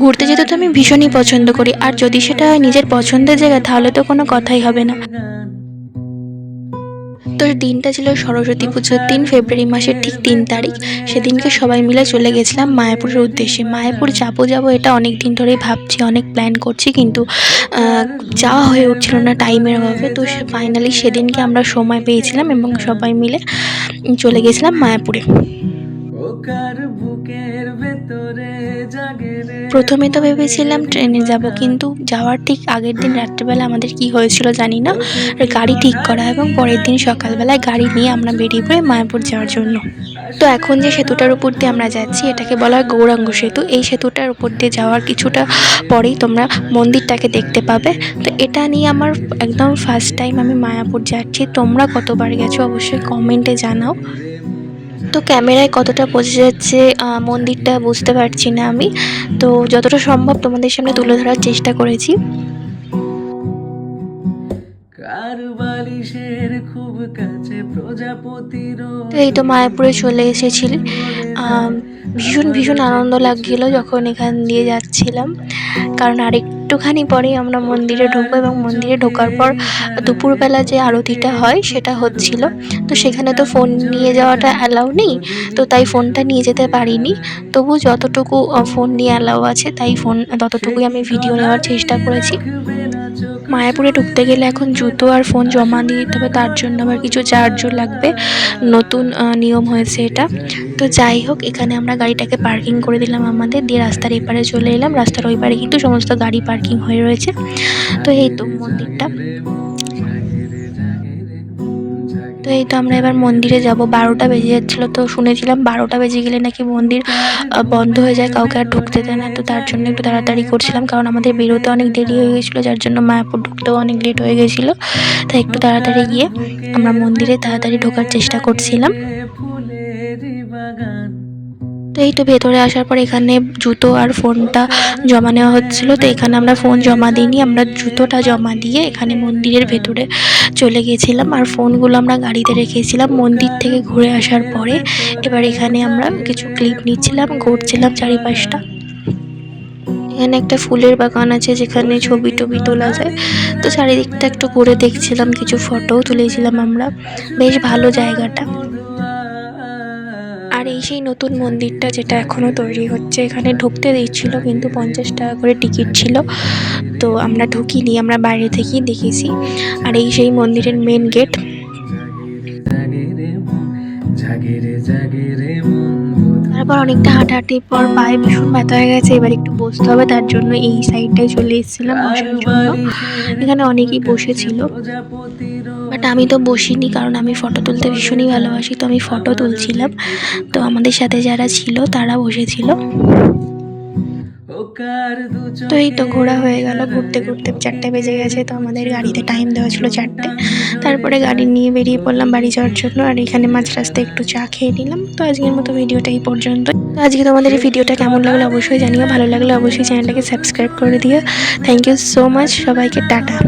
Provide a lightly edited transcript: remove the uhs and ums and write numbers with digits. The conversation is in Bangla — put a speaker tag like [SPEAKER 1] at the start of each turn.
[SPEAKER 1] ঘুরতে যেতে তো আমি ভীষণই পছন্দ করি, আর যদি সেটা হয় নিজের পছন্দের জায়গা তাহলে তো কোনো কথাই হবে না। তো দিনটা ছিল সরস্বতী পুজোর দিন, ফেব্রুয়ারি মাসের ঠিক 3 তারিখ। সেদিনকে সবাই মিলে চলে গেছিলাম মায়াপুরের উদ্দেশ্যে। মায়াপুর যাবো যাবো এটা অনেক দিন ধরেই ভাবছি, অনেক প্ল্যান করছি, কিন্তু যাওয়া হয়ে উঠছিল না টাইমের অভাবে। তো ফাইনালি সেদিনকে আমরা সময় পেয়েছিলাম এবং সবাই মিলে চলে গেছিলাম মায়াপুরে। প্রথমে তো ভেবেছিলাম ট্রেনে যাব, কিন্তু যাওয়ার ঠিক আগের দিন রাত্রিবেলা আমাদের কি হয়েছিল জানি না, গাড়ি ঠিক করা এবং পরের দিন সকালবেলায় গাড়ি নিয়ে আমরা বেরিয়ে পড়ি মায়াপুর যাওয়ার জন্য। তো এখন যে সেতুটার উপর দিয়ে আমরা যাচ্ছি এটাকে বলা হয় গৌরাঙ্গ সেতু। এই সেতুটার উপর দিয়ে যাওয়ার কিছুটা পরেই তোমরা মন্দিরটাকে দেখতে পাবে। তো এটা নিয়ে আমার একদম ফার্স্ট টাইম আমি মায়াপুর যাচ্ছি। তোমরা কতবার গেছো অবশ্যই কমেন্টে জানাও। তো ক্যামেরায় কতটা বোঝা যাচ্ছে মন্দিরটা বুঝতে পারছি না আমি, তো যতটা সম্ভব তোমাদের সামনে তুলে ধরার চেষ্টা করেছি। তো এই তো মায়াপুরে চলে এসেছিলি। ভীষণ ভীষণ আনন্দ লাগছিল যখন এখান দিয়ে যাচ্ছিলাম, কারণ আরেকটুখানি পরেই আমরা মন্দিরে ঢুকবো এবং মন্দিরে ঢোকার পর দুপুরবেলা যে আরতিটা হয় সেটা হচ্ছিল। তো সেখানে তো ফোন নিয়ে যাওয়াটা অ্যালাউ নেই, তো তাই ফোনটা নিয়ে যেতে পারিনি। তবু যতটুকু ফোন নিয়ে অ্যালাউ আছে তাই ফোন ততটুকুই আমি ভিডিও নেওয়ার চেষ্টা করেছি। মায়াপুরে ঢুকতে গেলে এখন জুতো আর ফোন জমা দিয়ে দিতে হবে, তার জন্য আবার কিছু চার্জও লাগবে, নতুন নিয়ম হয়েছে এটা। তো যাই হোক, এখানে আমরা গাড়িটাকে পার্কিং করে দিলাম আমাদের, দিয়ে রাস্তার এপারে চলে এলাম। রাস্তার ওই পারে কিন্তু সমস্ত গাড়ি পার্কিং হয়ে রয়েছে। তো এই তো মন্দিরটা। তো এই তো আমরা এবার মন্দিরে যাব। 12টা বেজে যাচ্ছিলো, তো শুনেছিলাম 12টা বেজে গেলে নাকি মন্দির বন্ধ হয়ে যায়, কাউকে আর ঢুকতে দেয় না। তো তার জন্য একটু তাড়াতাড়ি করছিলাম, কারণ আমাদের বেরোতে অনেক দেরি হয়ে গেছিলো, যার জন্য মায়াপুর ঢুকতেও অনেক লেট হয়ে গেছিলো। তাই একটু তাড়াতাড়ি গিয়ে আমরা মন্দিরে তাড়াতাড়ি ঢোকার চেষ্টা করছিলাম। তো এই তো ভেতরে আসার পর এখানে জুতো আর ফোনটা জমা নেওয়া হচ্ছিলো। তো এখানে আমরা ফোন জমা দিইনি, আমরা জুতোটা জমা দিয়ে এখানে মন্দিরের ভেতরে চলে গেছিলাম, আর ফোনগুলো আমরা গাড়িতে রেখেছিলাম মন্দির থেকে ঘুরে আসার পরে। এবার এখানে আমরা কিছু ক্লিপ নিচ্ছিলাম, ঘুরছিলাম চারিপাশটা। এখানে একটা ফুলের বাগান আছে যেখানে ছবি টবি তোলা যায়। তো চারিদিকটা একটু ঘুরে দেখছিলাম, কিছু ফটোও তুলেছিলাম আমরা। বেশ ভালো জায়গাটা। আর এই সেই নতুন মন্দিরটা যেটা এখনও তৈরি হচ্ছে। এখানে ঢুকতে দিচ্ছিল কিন্তু 50 টাকা করে টিকিট ছিল, তো আমরা ঢুকিনি, আমরা বাইরে থেকেই দেখেছি। আর এই সেই মন্দিরের মেন গেট। তারপর অনেকটা হাঁটাহাঁটির পর পায়ে ভীষণ ব্যথা হয়ে গেছে, এবার একটু বসতে হবে, তার জন্য এই সাইডটায় চলে এসেছিলাম বসার জন্য। এখানে অনেকেই বসেছিল, বাট আমি তো বসিনি, কারণ আমি ফটো তুলতে ভীষণই ভালোবাসি, তো আমি ফটো তুলছিলাম। তো আমাদের সাথে যারা ছিল তারা বসেছিল। তো এই তো ঘোরা হয়ে গেল, ঘুরতে ঘুরতে 4টে বেজে গেছে। তো আমাদের গাড়িতে টাইম দেওয়া ছিল 4টে। তারপরে গাড়ি নিয়ে বেরিয়ে পড়লাম বাড়ি যাওয়ার জন্য, আর এখানে মাঝ রাস্তায় একটু চা খেয়ে নিলাম। তো আজকের মতো ভিডিওটা এই পর্যন্ত। তো আজকে তোমাদের এই ভিডিওটা কেমন লাগলো অবশ্যই জানিও, ভালো লাগলে অবশ্যই চ্যানেলটাকে সাবস্ক্রাইব করে দিও। থ্যাংক ইউ সো মাচ, সবাইকে টাটা।